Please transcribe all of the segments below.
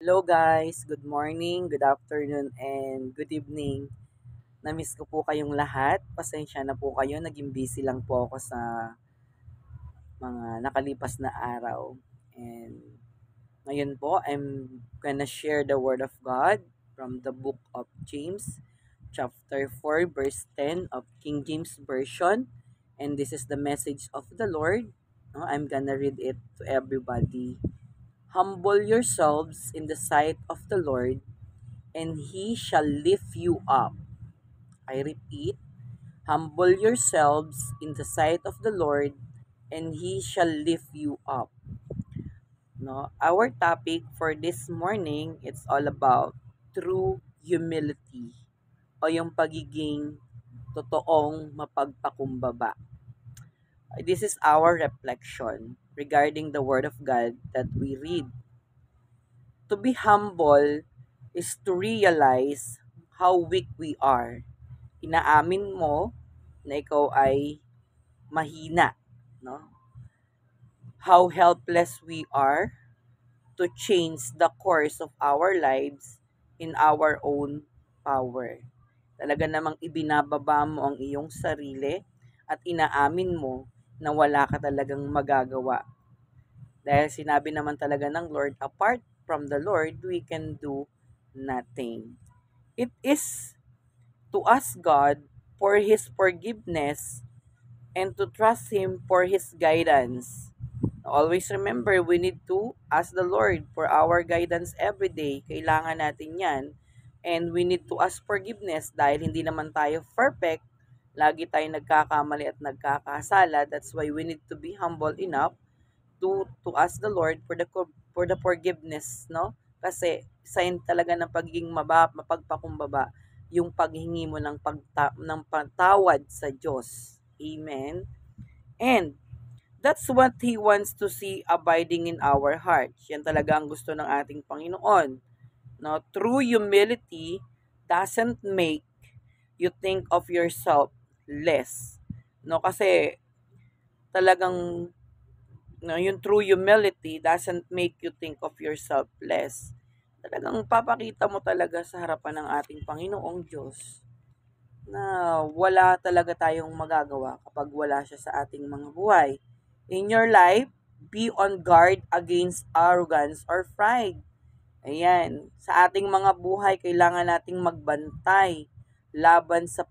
Hello guys, good morning, good afternoon, and good evening. Namiss ko po kayong lahat. Pasensya na po kayo, naging busy lang po ako sa mga nakalipas na araw. And ngayon po, I'm gonna share the Word of God from the book of James, chapter 4, verse 10 of King James Version. And this is the message of the Lord. No, I'm gonna read it to everybody. Humble yourselves in the sight of the Lord, and He shall lift you up. I repeat, humble yourselves in the sight of the Lord, and He shall lift you up. No, our topic for this morning, it's all about true humility o yung pagiging totoong mapagpakumbaba. This is our reflection regarding the Word of God that we read. To be humble is to realize how weak we are. Inaamin mo na ikaw ay mahina, no? How helpless we are to change the course of our lives in our own power. Talaga namang ibinababa mo ang iyong sarili at inaamin mo na wala ka talagang magagawa. Dahil sinabi naman talaga ng Lord, apart from the Lord, we can do nothing. It is to ask God for His forgiveness and to trust Him for His guidance. Always remember, we need to ask the Lord for our guidance every day. Kailangan natin yan. And we need to ask forgiveness dahil hindi naman tayo perfect. Lagi tayong nagkakamali at nagkakasala. That's why we need to be humble enough to ask the Lord for the forgiveness, no? Kasi sign talaga ng pagiging mapagpakumbaba yung paghingi mo ng patawad sa Diyos. Amen. And that's what He wants to see abiding in our hearts. Yan talaga ang gusto ng ating Panginoon. No, true humility doesn't make you think of yourself less. No, kasi talagang no, yung true humility doesn't make you think of yourself less. Talagang papakita mo talaga sa harapan ng ating Panginoong Diyos na wala talaga tayong magagawa kapag wala siya sa ating mga buhay. In your life, be on guard against arrogance or pride. Ayan, sa ating mga buhay, kailangan nating magbantay laban sa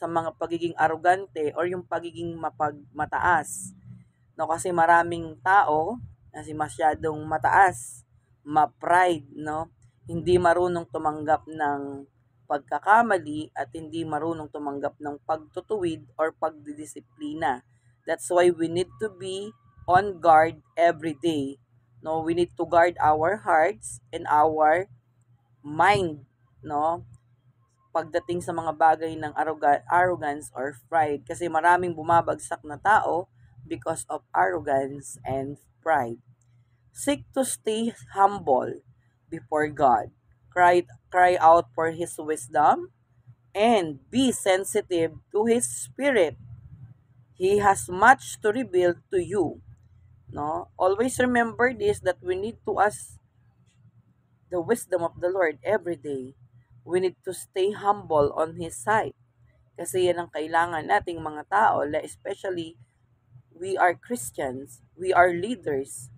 mga pagiging arrogante or yung pagiging mataas. No, kasi maraming tao kasi masyadong mataas, ma-pride, no? Hindi marunong tumanggap ng pagkakamali at hindi marunong tumanggap ng pagtutuwid or pagdidisiplina. That's why we need to be on guard every day. No, we need to guard our hearts and our mind, no? Pagdating sa mga bagay ng arrogance or pride kasi maraming bumabagsak na tao because of arrogance and pride. Seek to stay humble before God. Cry out for His wisdom and be sensitive to His Spirit. He has much to reveal to you. No? Always remember this that we need to ask the wisdom of the Lord every day. We need to stay humble on His side. Kasi yan ang kailangan nating mga tao, especially we are Christians, we are leaders,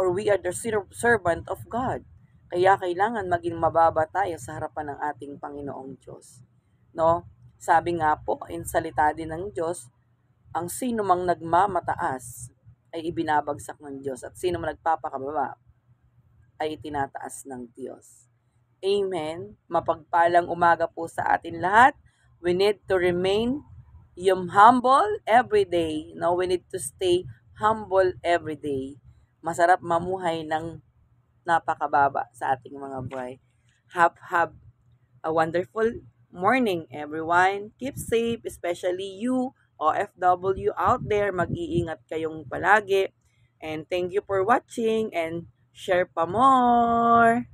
or we are the servant of God. Kaya kailangan maging mababa tayo sa harapan ng ating Panginoong Diyos. No? Sabi nga po, in salita din ng Diyos, ang sino mang nagmamataas ay ibinabagsak ng Diyos at sino mang nagpapakababa ay itinataas ng Diyos. Amen. Mapagpalang umaga po sa atin lahat. We need to remain humble every day. No, we need to stay humble every day. Masarap mamuhay ng napakababa sa ating mga buhay. Have a wonderful morning, everyone. Keep safe, especially you, OFW out there. Mag-iingat kayong palagi. And thank you for watching and share pa more.